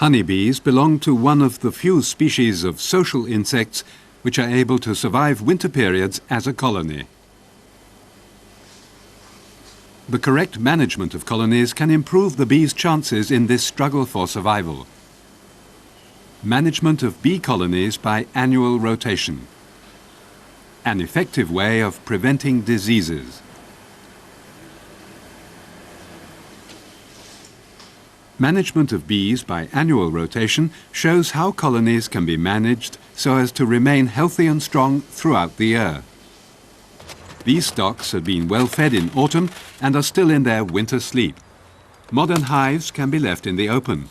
Honeybees belong to one of the few species of social insects which are able to survive winter periods as a colony. The correct management of colonies can improve the bees' chances in this struggle for survival. Management of bee colonies by annual rotation. An effective way of preventing diseases. Management of bees by annual rotation shows how colonies can be managed so as to remain healthy and strong throughout the year. These stocks have been well fed in autumn and are still in their winter sleep. Modern hives can be left in the open.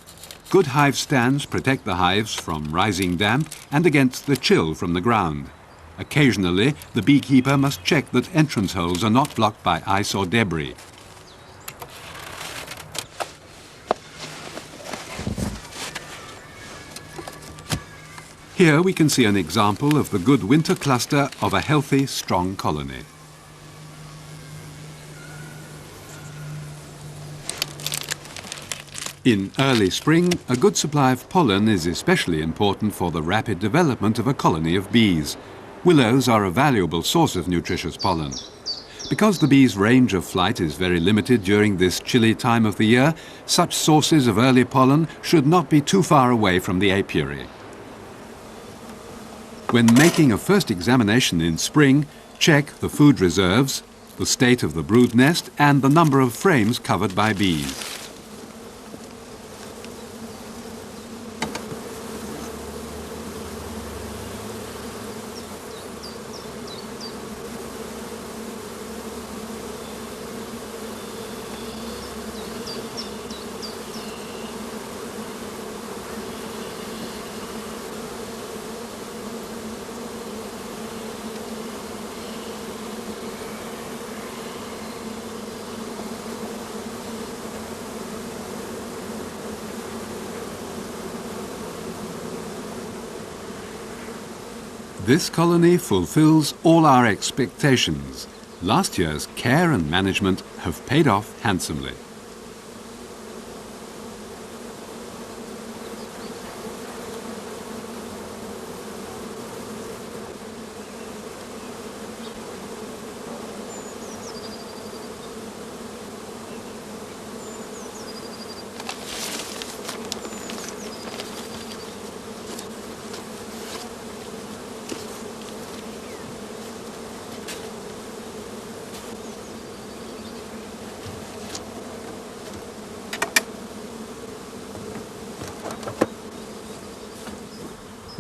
Good hive stands protect the hives from rising damp and against the chill from the ground. Occasionally, the beekeeper must check that entrance holes are not blocked by ice or debris. Here we can see an example of the good winter cluster of a healthy, strong colony. In early spring, a good supply of pollen is especially important for the rapid development of a colony of bees. Willows are a valuable source of nutritious pollen. Because the bees' range of flight is very limited during this chilly time of the year, such sources of early pollen should not be too far away from the apiary. When making a first examination in spring, check the food reserves, the state of the brood nest and the number of frames covered by bees. This colony fulfills all our expectations. Last year's care and management have paid off handsomely.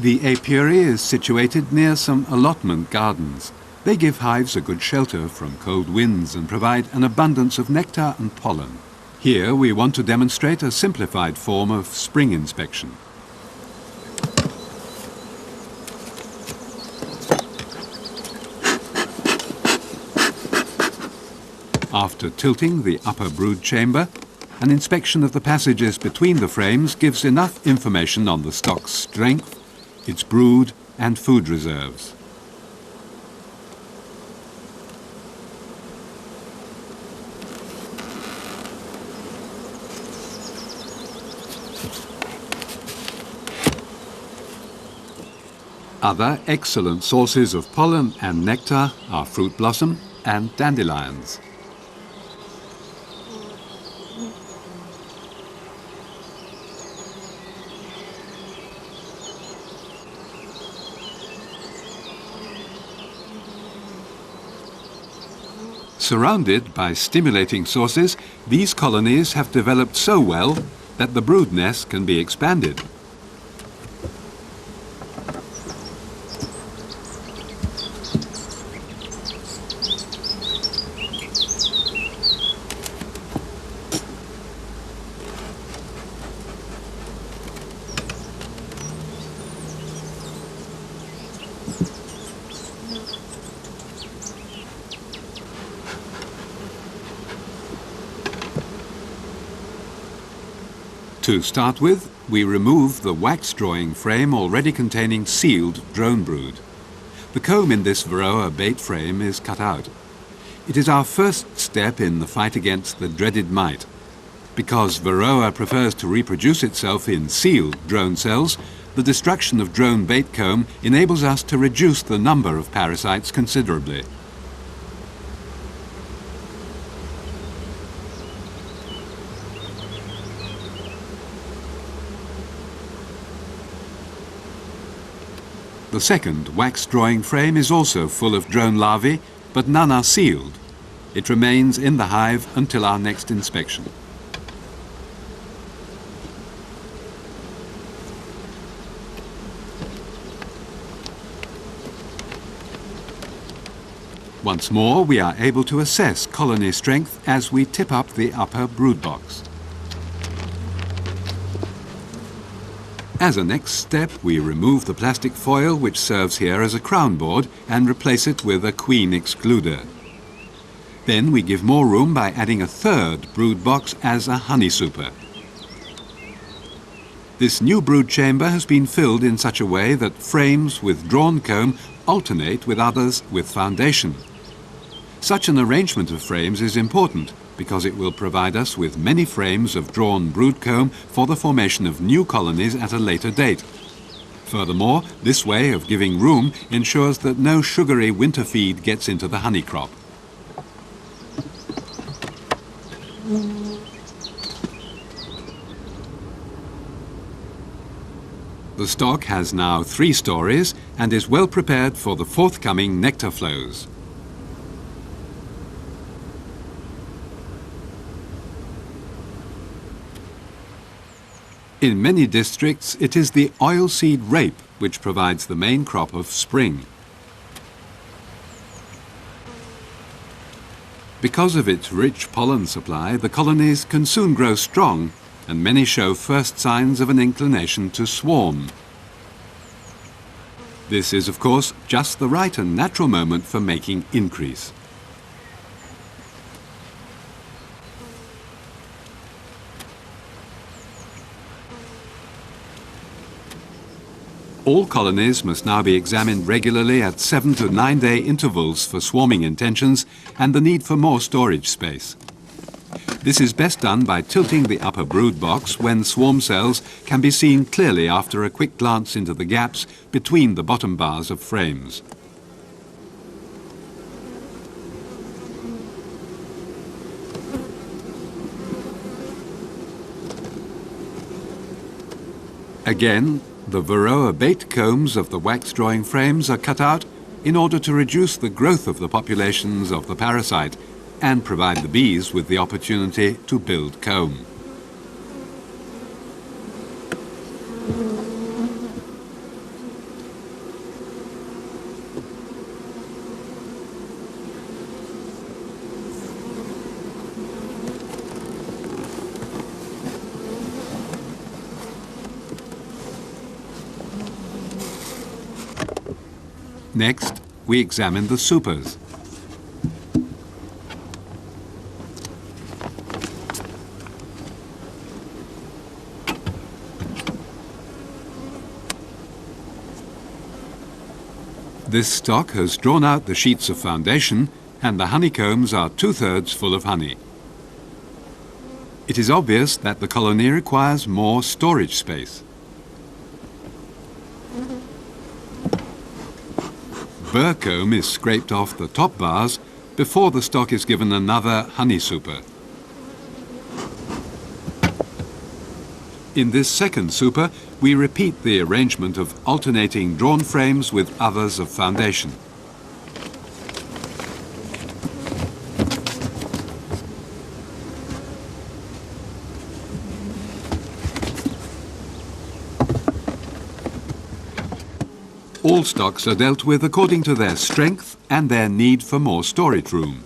The apiary is situated near some allotment gardens. They give hives a good shelter from cold winds and provide an abundance of nectar and pollen. Here we want to demonstrate a simplified form of spring inspection. After tilting the upper brood chamber, an inspection of the passages between the frames gives enough information on the stock's strength, its brood and food reserves. Other excellent sources of pollen and nectar are fruit blossom and dandelions. Surrounded by stimulating sources, these colonies have developed so well that the brood nest can be expanded. To start with, we remove the wax drawing frame already containing sealed drone brood. The comb in this varroa bait frame is cut out. It is our first step in the fight against the dreaded mite. Because varroa prefers to reproduce itself in sealed drone cells, the destruction of drone bait comb enables us to reduce the number of parasites considerably. The second wax drawing frame is also full of drone larvae, but none are sealed. It remains in the hive until our next inspection. Once more, we are able to assess colony strength as we tip up the upper brood box. As a next step, we remove the plastic foil which serves here as a crown board and replace it with a queen excluder. Then we give more room by adding a third brood box as a honey super. This new brood chamber has been filled in such a way that frames with drawn comb alternate with others with foundation. Such an arrangement of frames is important because it will provide us with many frames of drawn brood comb for the formation of new colonies at a later date. Furthermore, this way of giving room ensures that no sugary winter feed gets into the honey crop. The stock has now 3 stories and is well prepared for the forthcoming nectar flows. In many districts, it is the oilseed rape which provides the main crop of spring. Because of its rich pollen supply, the colonies can soon grow strong, and many show first signs of an inclination to swarm. This is, of course, just the right and natural moment for making increase. All colonies must now be examined regularly at 7 to 9 day intervals for swarming intentions and the need for more storage space. This is best done by tilting the upper brood box when swarm cells can be seen clearly after a quick glance into the gaps between the bottom bars of frames. Again, the varroa bait combs of the wax drawing frames are cut out in order to reduce the growth of the populations of the parasite and provide the bees with the opportunity to build comb. Next, we examine the supers. This stock has drawn out the sheets of foundation, and the honeycombs are 2/3 full of honey. It is obvious that the colony requires more storage space. Burr comb is scraped off the top bars before the stock is given another honey super. In this second super, we repeat the arrangement of alternating drawn frames with others of foundation. All stocks are dealt with according to their strength and their need for more storage room.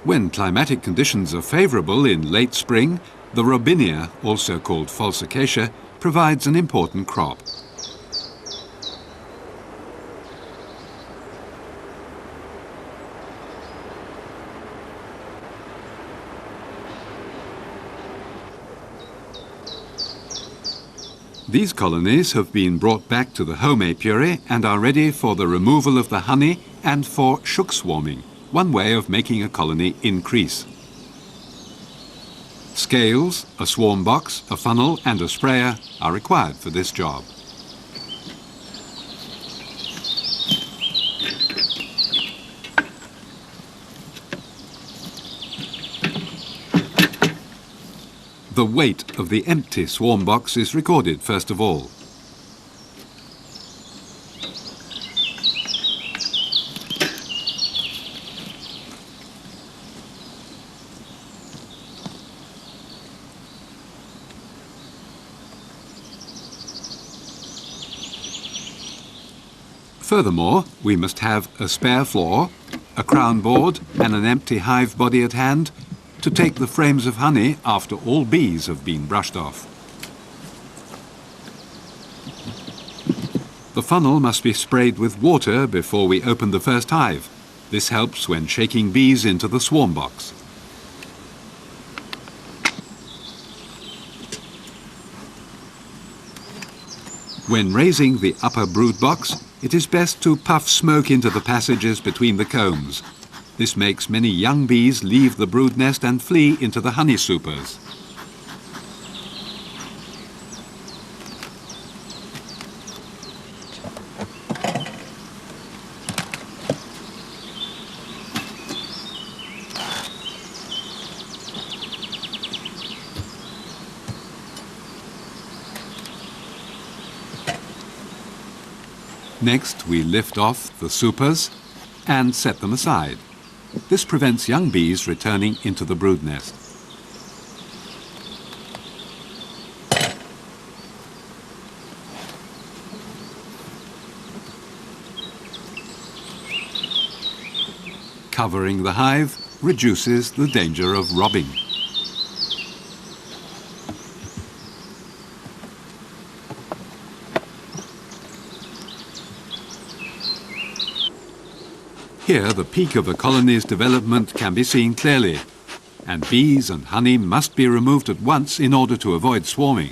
When climatic conditions are favourable in late spring, the robinia, also called false acacia, provides an important crop. These colonies have been brought back to the home apiary and are ready for the removal of the honey and for shook swarming, one way of making a colony increase. Scales, a swarm box, a funnel and a sprayer are required for this job. The weight of the empty swarm box is recorded first of all. Furthermore, we must have a spare floor, a crown board and an empty hive body at hand to take the frames of honey after all bees have been brushed off. The funnel must be sprayed with water before we open the first hive. This helps when shaking bees into the swarm box. When raising the upper brood box, it is best to puff smoke into the passages between the combs. This makes many young bees leave the brood nest and flee into the honey supers. Next, we lift off the supers and set them aside. This prevents young bees returning into the brood nest. Covering the hive reduces the danger of robbing. Here, the peak of a colony's development can be seen clearly, and bees and honey must be removed at once in order to avoid swarming.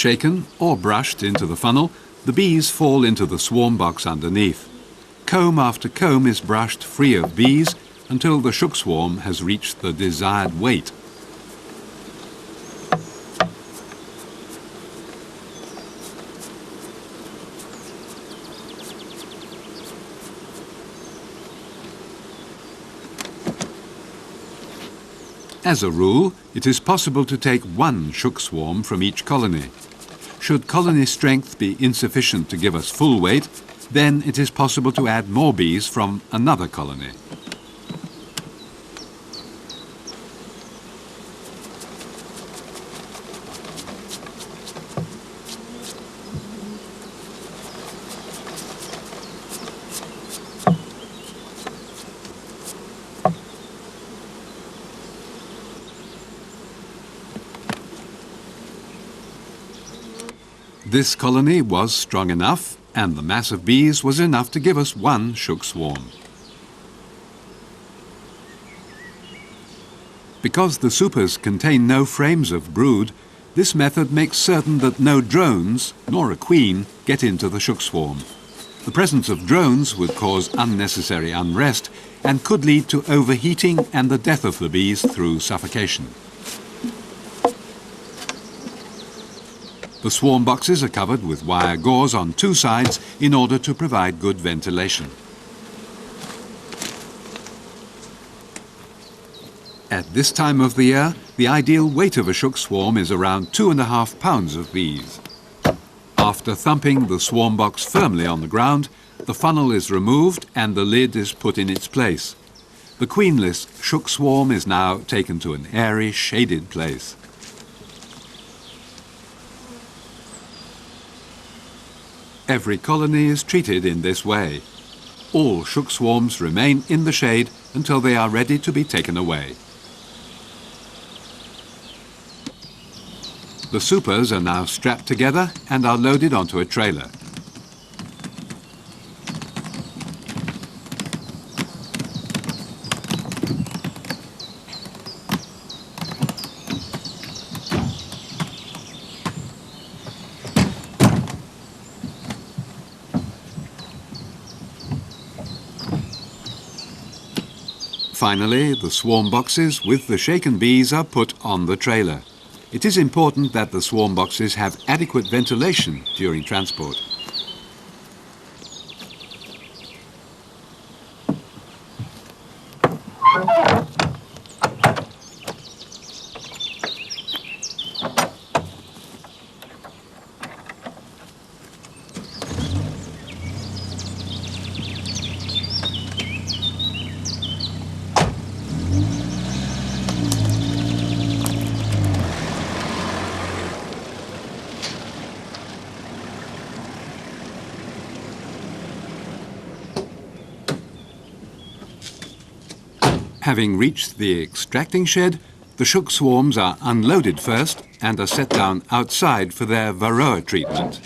Shaken or brushed into the funnel, the bees fall into the swarm box underneath. Comb after comb is brushed free of bees until the shook swarm has reached the desired weight. As a rule, it is possible to take one shook swarm from each colony. Should colony strength be insufficient to give us full weight, then it is possible to add more bees from another colony. This colony was strong enough, and the mass of bees was enough to give us one shook swarm. Because the supers contain no frames of brood, this method makes certain that no drones, nor a queen, get into the shook swarm. The presence of drones would cause unnecessary unrest and could lead to overheating and the death of the bees through suffocation. The swarm boxes are covered with wire gauze on two sides in order to provide good ventilation. At this time of the year, the ideal weight of a shook swarm is around 2.5 pounds of bees. After thumping the swarm box firmly on the ground, the funnel is removed and the lid is put in its place. The queenless shook swarm is now taken to an airy, shaded place. Every colony is treated in this way. all shook swarms remain in the shade until they are ready to be taken away. The supers are now strapped together and are loaded onto a trailer. Finally, the swarm boxes with the shaken bees are put on the trailer. It is important that the swarm boxes have adequate ventilation during transport. Having reached the extracting shed, the shook swarms are unloaded first and are set down outside for their varroa treatment.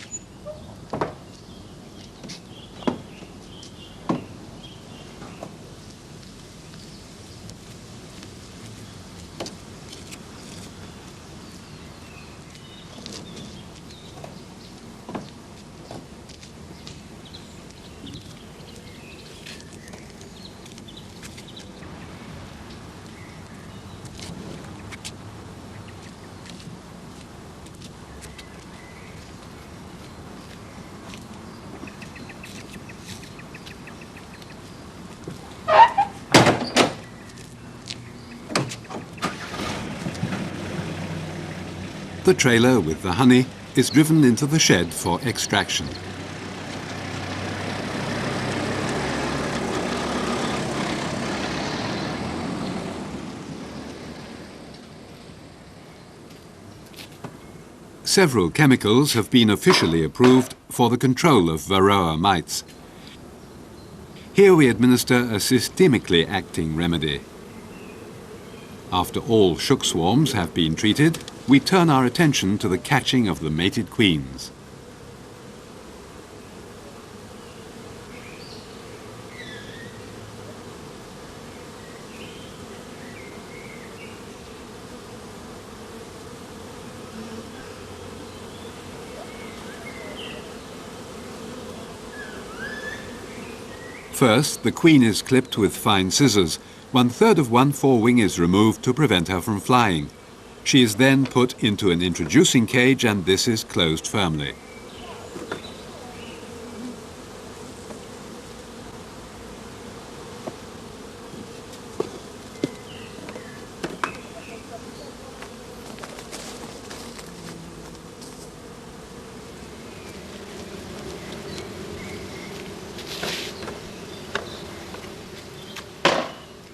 The trailer with the honey is driven into the shed for extraction. Several chemicals have been officially approved for the control of varroa mites. Here we administer a systemically acting remedy. After all shook swarms have been treated, we turn our attention to the catching of the mated queens. First, the queen is clipped with fine scissors. 1/3 of one forewing is removed to prevent her from flying. She is then put into an introducing cage and this is closed firmly.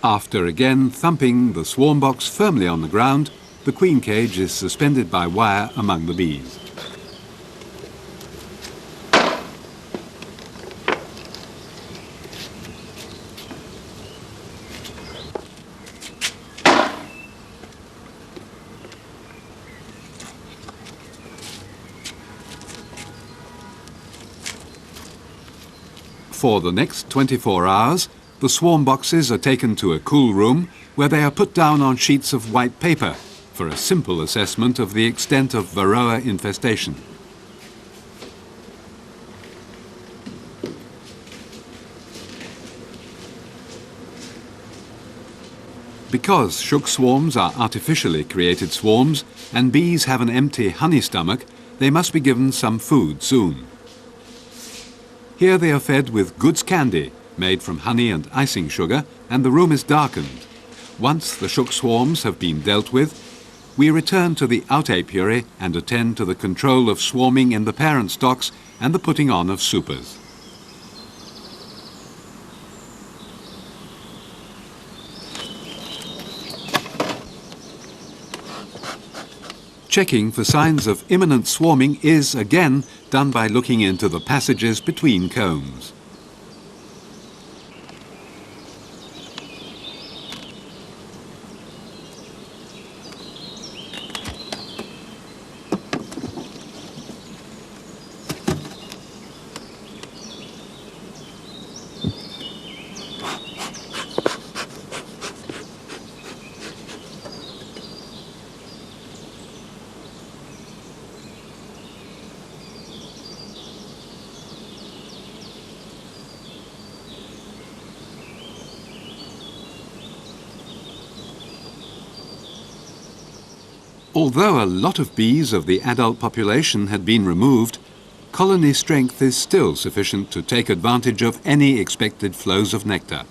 After again thumping the swarm box firmly on the ground, the queen cage is suspended by wire among the bees. For the next 24 hours, the swarm boxes are taken to a cool room where they are put down on sheets of white paper for a simple assessment of the extent of varroa infestation. Because shook swarms are artificially created swarms and bees have an empty honey stomach, they must be given some food soon. Here they are fed with goods candy, made from honey and icing sugar, and the room is darkened. Once the shook swarms have been dealt with, we return to the out-apiary and attend to the control of swarming in the parent stocks and the putting on of supers. Checking for signs of imminent swarming is, again, done by looking into the passages between combs. Although a lot of bees of the adult population had been removed, colony strength is still sufficient to take advantage of any expected flows of nectar.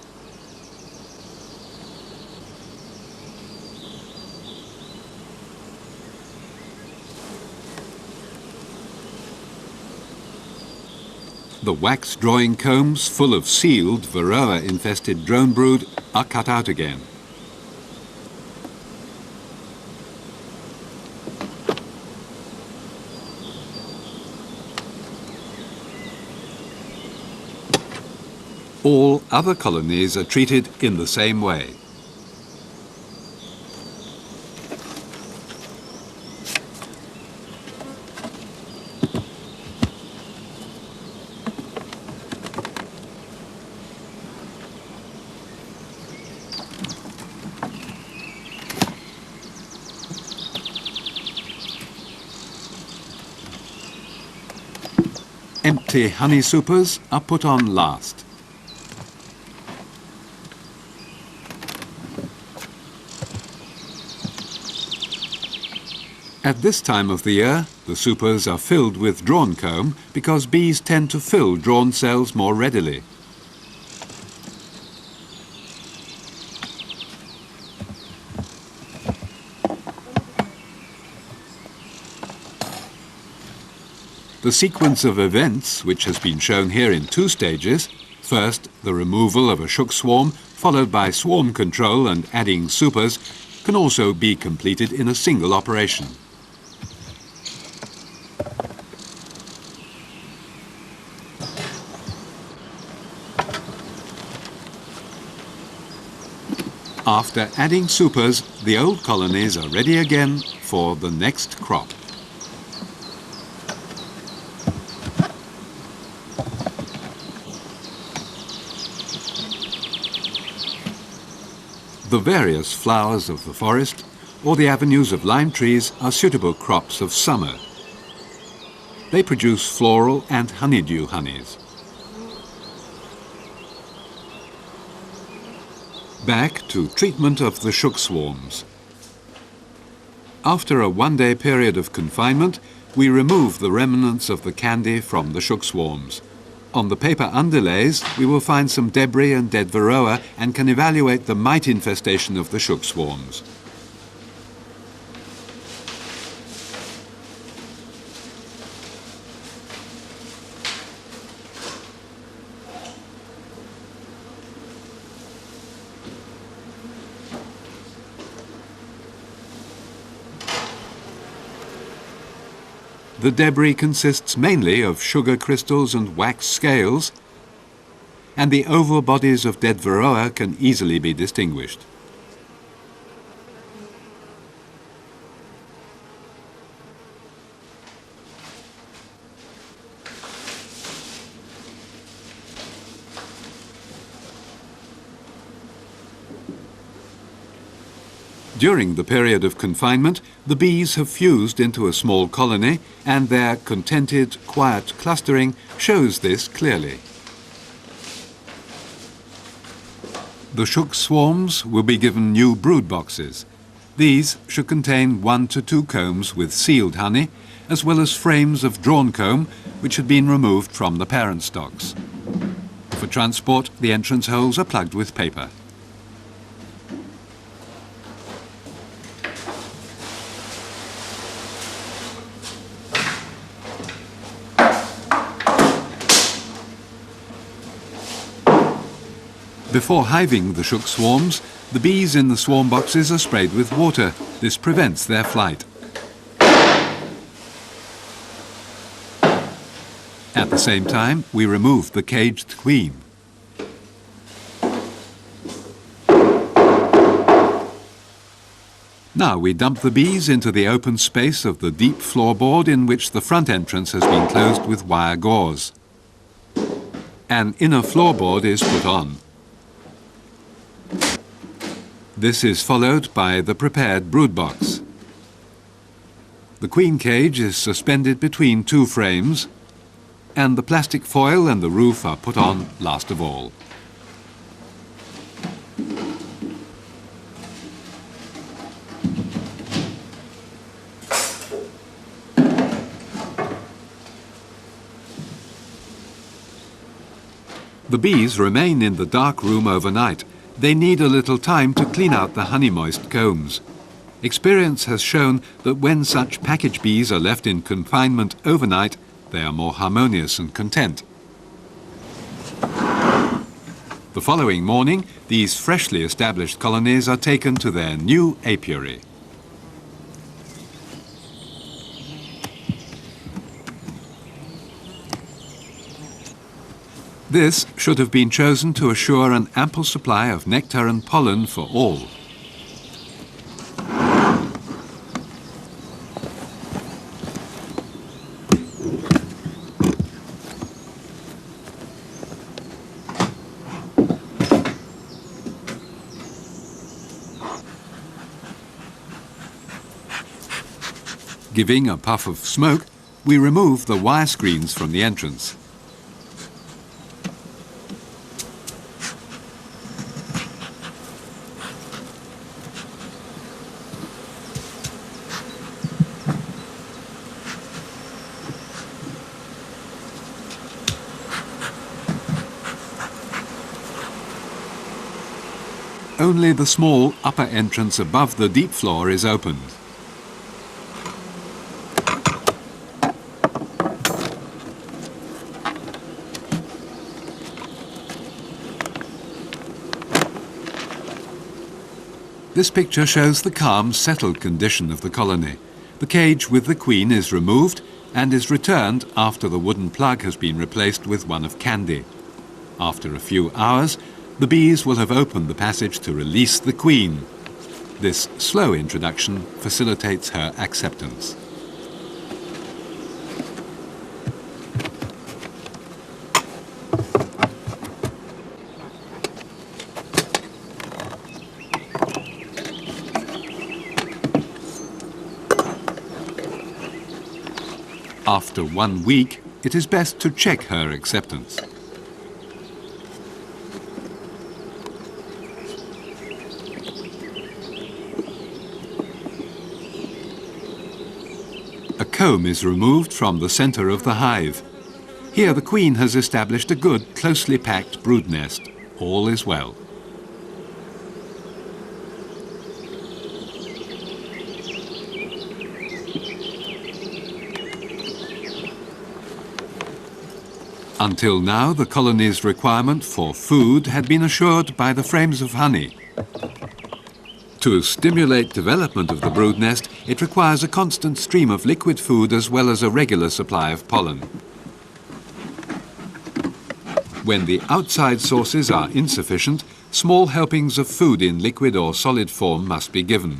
The wax-drawing combs full of sealed, varroa-infested drone brood are cut out again. All other colonies are treated in the same way. Empty honey supers are put on last. At this time of the year, the supers are filled with drawn comb because bees tend to fill drawn cells more readily. The sequence of events, which has been shown here in two stages, first the removal of a shook swarm, followed by swarm control and adding supers, can also be completed in a single operation. After adding supers, the old colonies are ready again for the next crop. The various flowers of the forest or the avenues of lime trees are suitable crops of summer. They produce floral and honeydew honeys. Back to treatment of the shook swarms. After a one-day period of confinement, we remove the remnants of the candy from the shook swarms. On the paper underlays, we will find some debris and dead varroa and can evaluate the mite infestation of the shook swarms. The debris consists mainly of sugar crystals and wax scales, and the oval bodies of dead varroa can easily be distinguished. During the period of confinement, the bees have fused into a small colony, and their contented, quiet clustering shows this clearly. The shook swarms will be given new brood boxes. These should contain 1 to 2 combs with sealed honey, as well as frames of drawn comb, which had been removed from the parent stocks. For transport, the entrance holes are plugged with paper. Before hiving the shook swarms, the bees in the swarm boxes are sprayed with water. This prevents their flight. At the same time, we remove the caged queen. Now we dump the bees into the open space of the deep floorboard in which the front entrance has been closed with wire gauze. An inner floorboard is put on. This is followed by the prepared brood box. The queen cage is suspended between 2 frames, and the plastic foil and the roof are put on last of all. The bees remain in the dark room overnight. They need a little time to clean out the honey-moist combs. Experience has shown that when such package bees are left in confinement overnight, they are more harmonious and content. The following morning, these freshly established colonies are taken to their new apiary. This should have been chosen to assure an ample supply of nectar and pollen for all. Giving a puff of smoke, we remove the wire screens from the entrance. Only the small upper entrance above the deep floor is opened. This picture shows the calm, settled condition of the colony. The cage with the queen is removed and is returned after the wooden plug has been replaced with one of candy. After a few hours, the bees will have opened the passage to release the queen. This slow introduction facilitates her acceptance. After 1 week, it is best to check her acceptance. A comb is removed from the center of the hive. Here the queen has established a good, closely packed brood nest. All is well. Until now, the colony's requirement for food had been assured by the frames of honey. To stimulate development of the brood nest, it requires a constant stream of liquid food as well as a regular supply of pollen. When the outside sources are insufficient, small helpings of food in liquid or solid form must be given.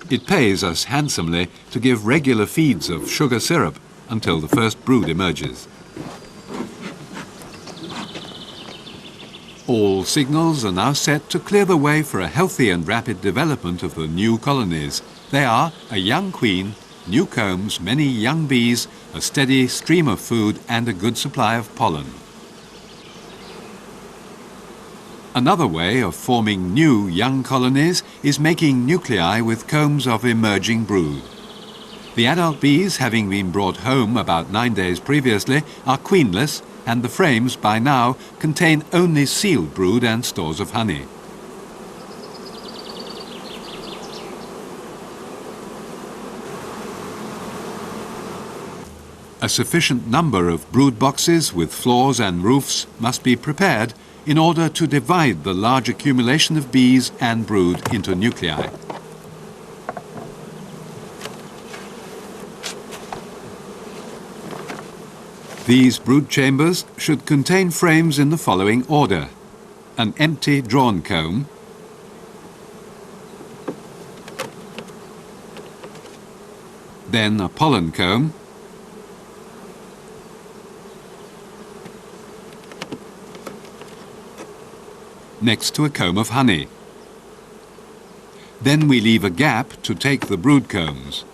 It pays us handsomely to give regular feeds of sugar syrup until the first brood emerges. All signals are now set to clear the way for a healthy and rapid development of the new colonies. They are a young queen, new combs, many young bees, a steady stream of food and a good supply of pollen. Another way of forming new young colonies is making nuclei with combs of emerging brood. The adult bees, having been brought home about 9 days previously, are queenless, and the frames by now contain only sealed brood and stores of honey. A sufficient number of brood boxes with floors and roofs must be prepared in order to divide the large accumulation of bees and brood into nuclei. These brood chambers should contain frames in the following order: an empty drawn comb, then a pollen comb, next to a comb of honey. Then we leave a gap to take the brood combs.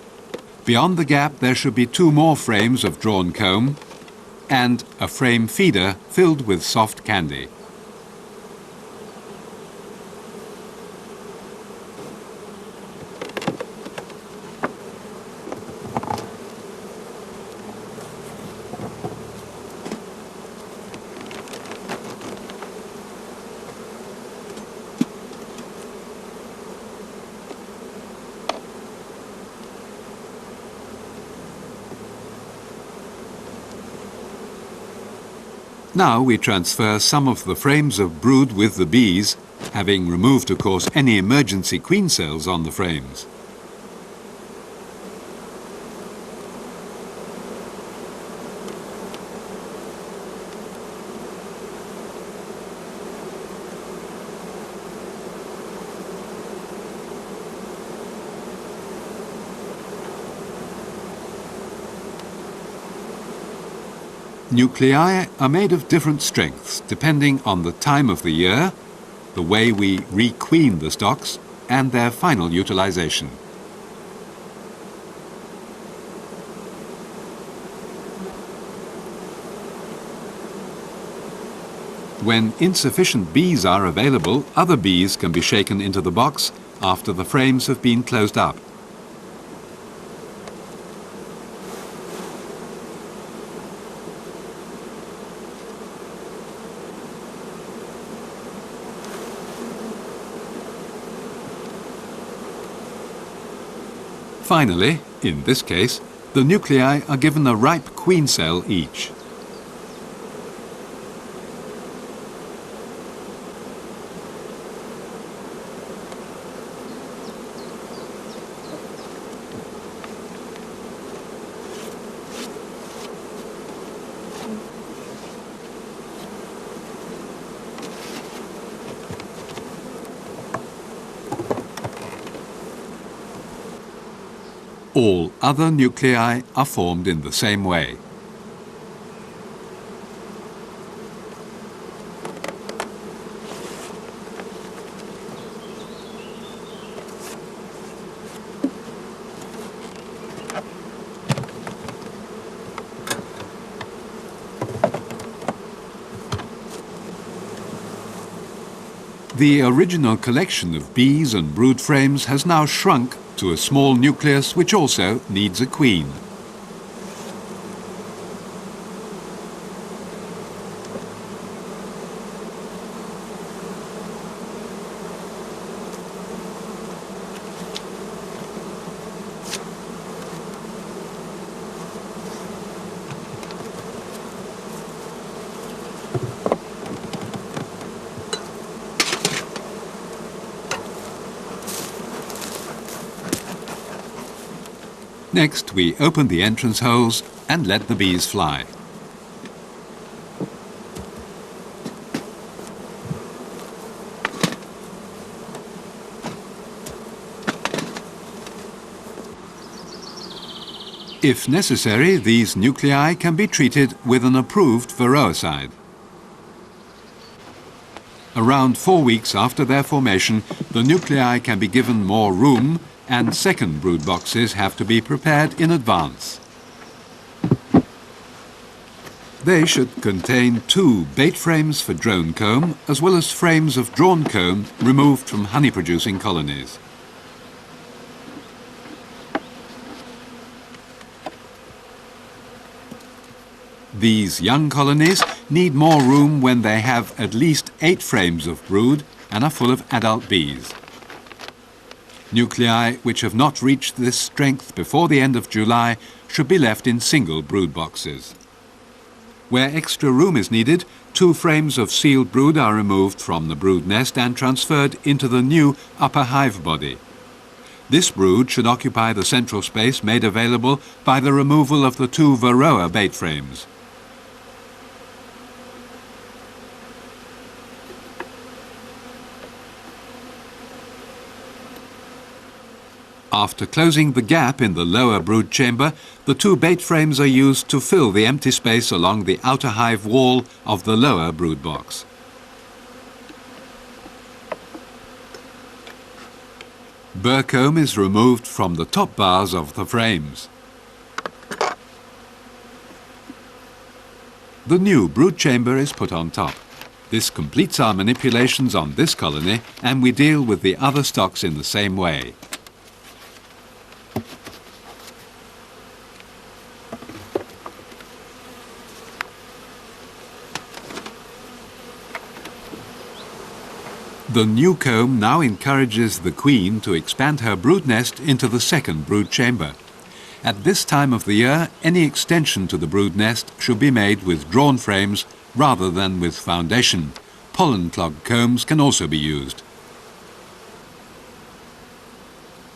Beyond the gap there should be 2 more frames of drawn comb and a frame feeder filled with soft candy. Now we transfer some of the frames of brood with the bees, having removed, of course, any emergency queen cells on the frames. Nuclei are made of different strengths depending on the time of the year, the way we requeen the stocks, and their final utilization. When insufficient bees are available, other bees can be shaken into the box after the frames have been closed up. Finally, in this case, the nuclei are given a ripe queen cell each. All other nuclei are formed in the same way. The original collection of bees and brood frames has now shrunk to a small nucleus which also needs a queen. Next, we open the entrance holes and let the bees fly. If necessary, these nuclei can be treated with an approved varroacide. Around 4 weeks after their formation, the nuclei can be given more room, and second brood boxes have to be prepared in advance. They should contain 2 bait frames for drone comb, as well as frames of drawn comb removed from honey-producing colonies. These young colonies need more room when they have at least 8 frames of brood and are full of adult bees. Nuclei which have not reached this strength before the end of July should be left in single brood boxes. Where extra room is needed, 2 frames of sealed brood are removed from the brood nest and transferred into the new upper hive body. This brood should occupy the central space made available by the removal of the 2 varroa bait frames. After closing the gap in the lower brood chamber, the 2 bait frames are used to fill the empty space along the outer hive wall of the lower brood box. Burr comb is removed from the top bars of the frames. The new brood chamber is put on top. This completes our manipulations on this colony, and we deal with the other stocks in the same way. The new comb now encourages the queen to expand her brood nest into the second brood chamber. At this time of the year, any extension to the brood nest should be made with drawn frames rather than with foundation. Pollen-clogged combs can also be used.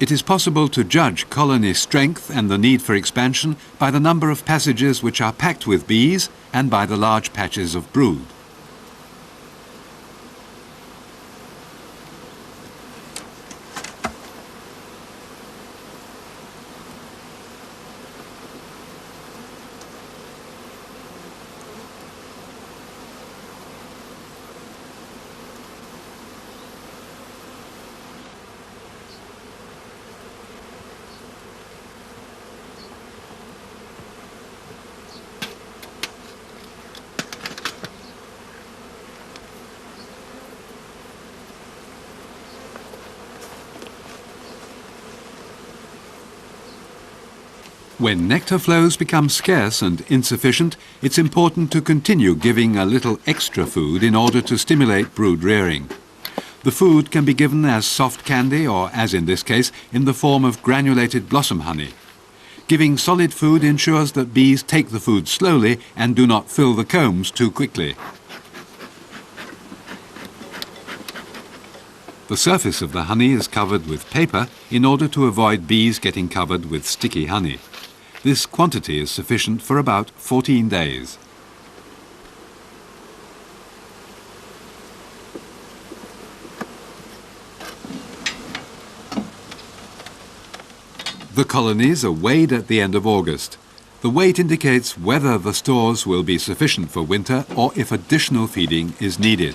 It is possible to judge colony strength and the need for expansion by the number of passages which are packed with bees and by the large patches of brood. When nectar flows become scarce and insufficient, it's important to continue giving a little extra food in order to stimulate brood rearing. The food can be given as soft candy or, as in this case, in the form of granulated blossom honey. Giving solid food ensures that bees take the food slowly and do not fill the combs too quickly. The surface of the honey is covered with paper in order to avoid bees getting covered with sticky honey. This quantity is sufficient for about 14 days. The colonies are weighed at the end of August. The weight indicates whether the stores will be sufficient for winter or if additional feeding is needed.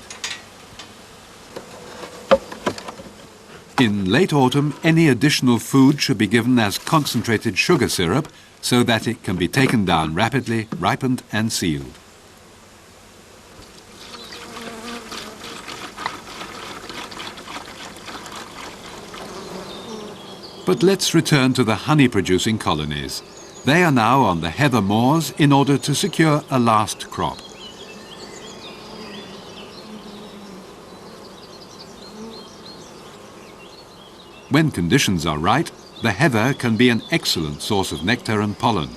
In late autumn, any additional food should be given as concentrated sugar syrup so that it can be taken down rapidly, ripened and sealed. But let's return to the honey-producing colonies. They are now on the heather moors in order to secure a last crop. When conditions are right, the heather can be an excellent source of nectar and pollen.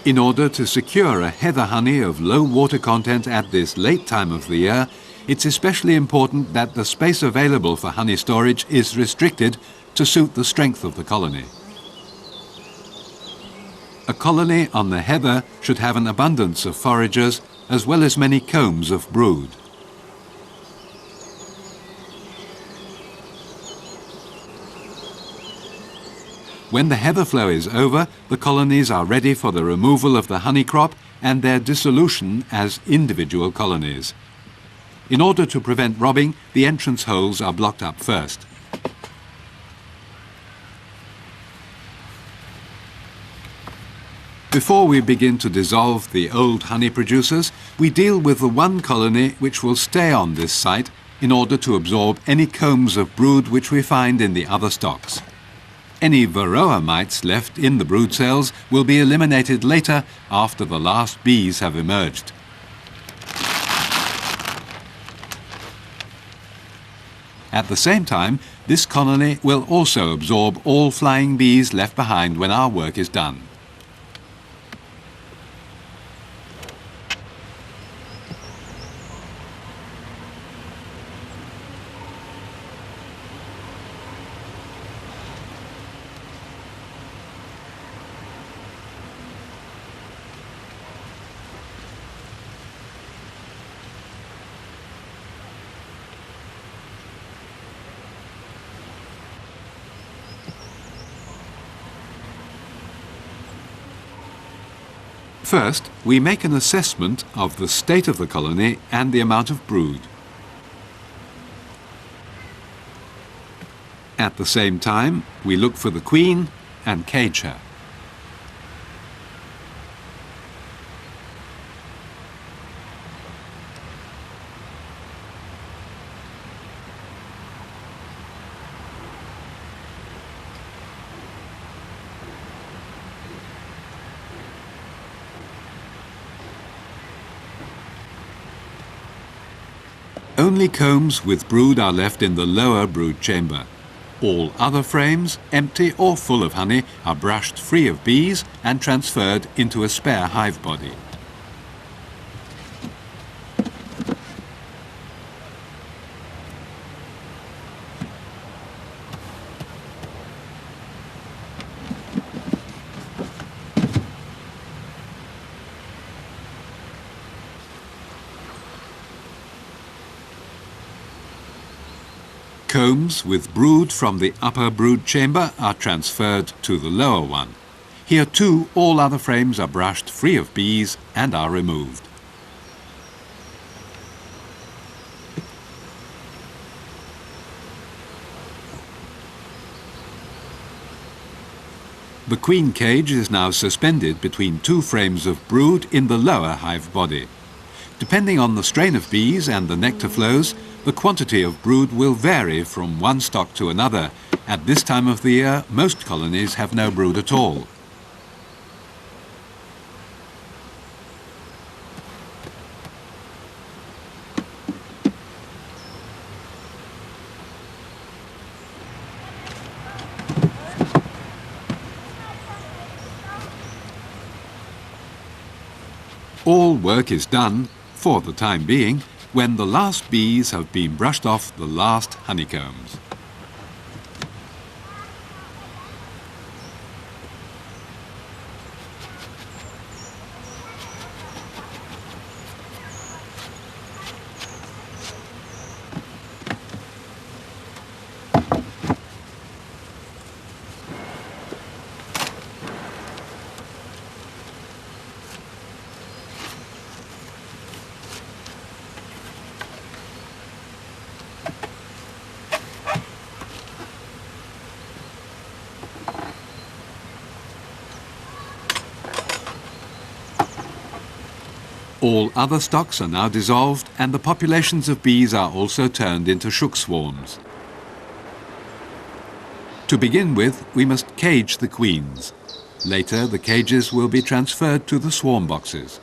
In order to secure a heather honey of low water content at this late time of the year, it's especially important that the space available for honey storage is restricted to suit the strength of the colony. A colony on the heather should have an abundance of foragers as well as many combs of brood. When the heather flow is over, the colonies are ready for the removal of the honey crop and their dissolution as individual colonies. In order to prevent robbing, the entrance holes are blocked up first. Before we begin to dissolve the old honey producers, we deal with the one colony which will stay on this site in order to absorb any combs of brood which we find in the other stocks. Any varroa mites left in the brood cells will be eliminated later after the last bees have emerged. At the same time, this colony will also absorb all flying bees left behind when our work is done. First, we make an assessment of the state of the colony and the amount of brood. At the same time, we look for the queen and cage her. Only combs with brood are left in the lower brood chamber. All other frames, empty or full of honey, are brushed free of bees and transferred into a spare hive body. Combs with brood from the upper brood chamber are transferred to the lower one. Here too, all other frames are brushed free of bees and are removed. The queen cage is now suspended between two frames of brood in the lower hive body. Depending on the strain of bees and the nectar flows, the quantity of brood will vary from one stock to another. At this time of the year, most colonies have no brood at all. All work is done, for the time being, when the last bees have been brushed off the last honeycombs. All other stocks are now dissolved and the populations of bees are also turned into shook swarms. To begin with, we must cage the queens. Later, the cages will be transferred to the swarm boxes.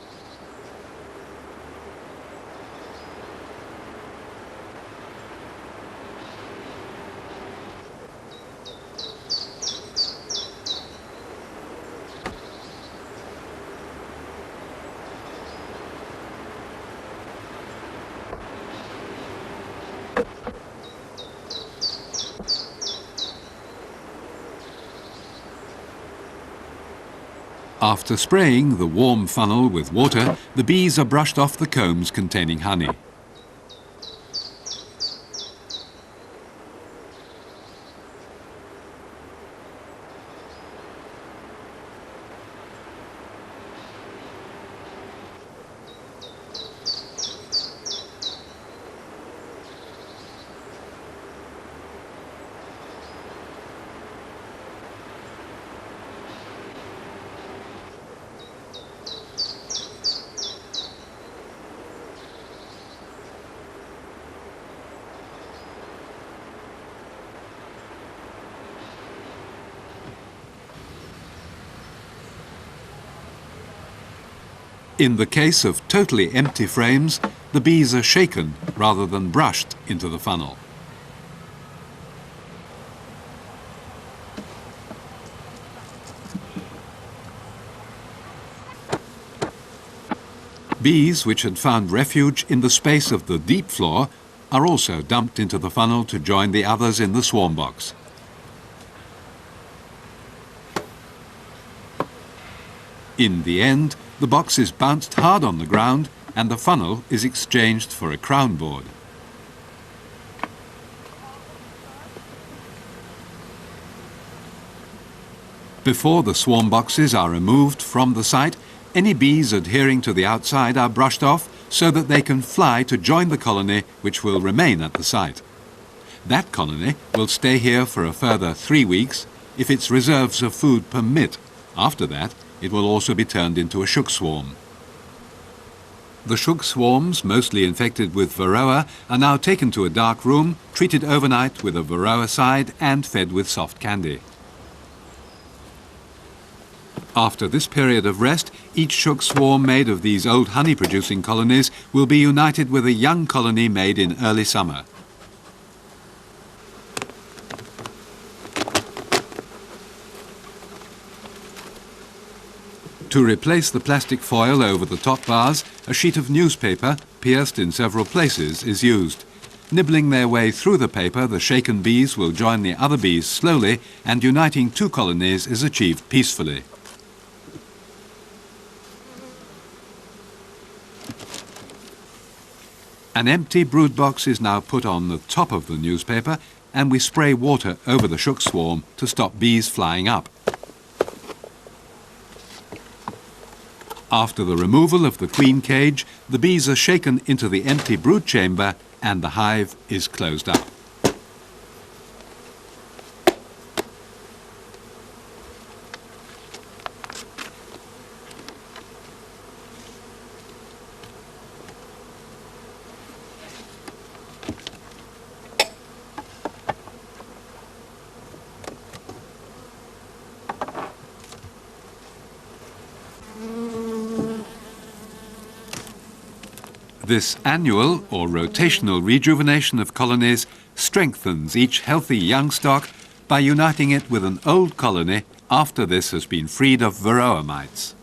After spraying the warm funnel with water, the bees are brushed off the combs containing honey. In the case of totally empty frames, the bees are shaken rather than brushed into the funnel. Bees which had found refuge in the space of the deep floor are also dumped into the funnel to join the others in the swarm box. In the end, the box is bounced hard on the ground and the funnel is exchanged for a crown board. Before the swarm boxes are removed from the site, any bees adhering to the outside are brushed off so that they can fly to join the colony which will remain at the site. That colony will stay here for a further 3 weeks if its reserves of food permit. After that, it will also be turned into a shook swarm. The shook swarms, mostly infected with varroa, are now taken to a dark room, treated overnight with a varroacide and fed with soft candy. After this period of rest, each shook swarm made of these old honey-producing colonies will be united with a young colony made in early summer. To replace the plastic foil over the top bars, a sheet of newspaper, pierced in several places, is used. Nibbling their way through the paper, the shaken bees will join the other bees slowly, and uniting two colonies is achieved peacefully. An empty brood box is now put on the top of the newspaper, and we spray water over the shook swarm to stop bees flying up. After the removal of the queen cage, the bees are shaken into the empty brood chamber and the hive is closed up. This annual or rotational rejuvenation of colonies strengthens each healthy young stock by uniting it with an old colony after this has been freed of varroa mites.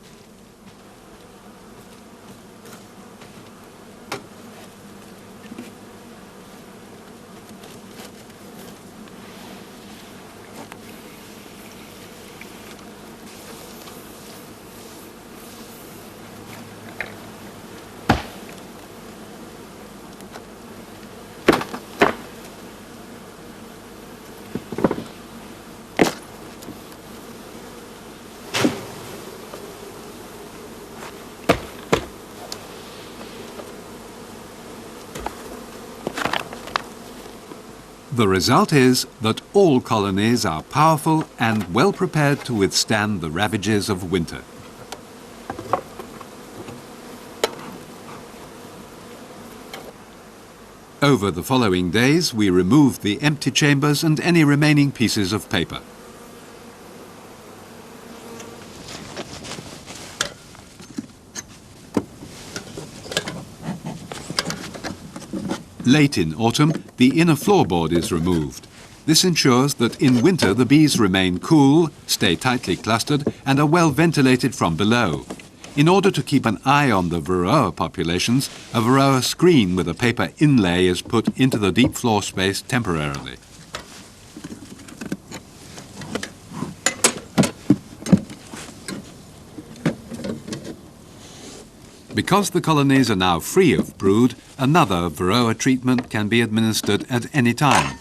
The result is that all colonies are powerful and well prepared to withstand the ravages of winter. Over the following days, we remove the empty chambers and any remaining pieces of paper. Late in autumn, the inner floorboard is removed. This ensures that in winter the bees remain cool, stay tightly clustered, and are well ventilated from below. In order to keep an eye on the varroa populations, a varroa screen with a paper inlay is put into the deep floor space temporarily. Because the colonies are now free of brood, another varroa treatment can be administered at any time.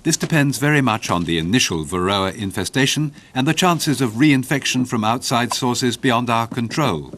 This depends very much on the initial varroa infestation and the chances of reinfection from outside sources beyond our control.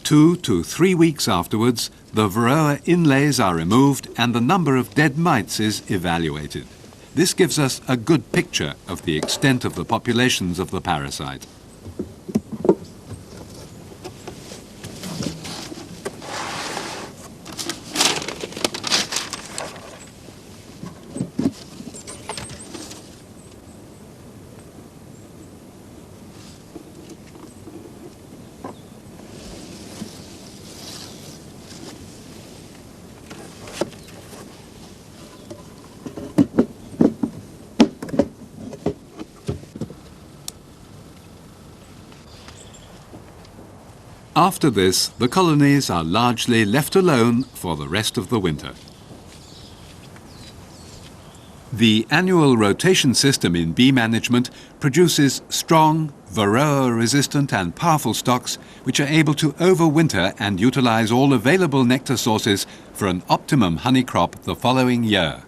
Two to 3 weeks afterwards, the varroa inlays are removed and the number of dead mites is evaluated. This gives us a good picture of the extent of the populations of the parasite. After this, the colonies are largely left alone for the rest of the winter. The annual rotation system in bee management produces strong, varroa-resistant and powerful stocks which are able to overwinter and utilize all available nectar sources for an optimum honey crop the following year.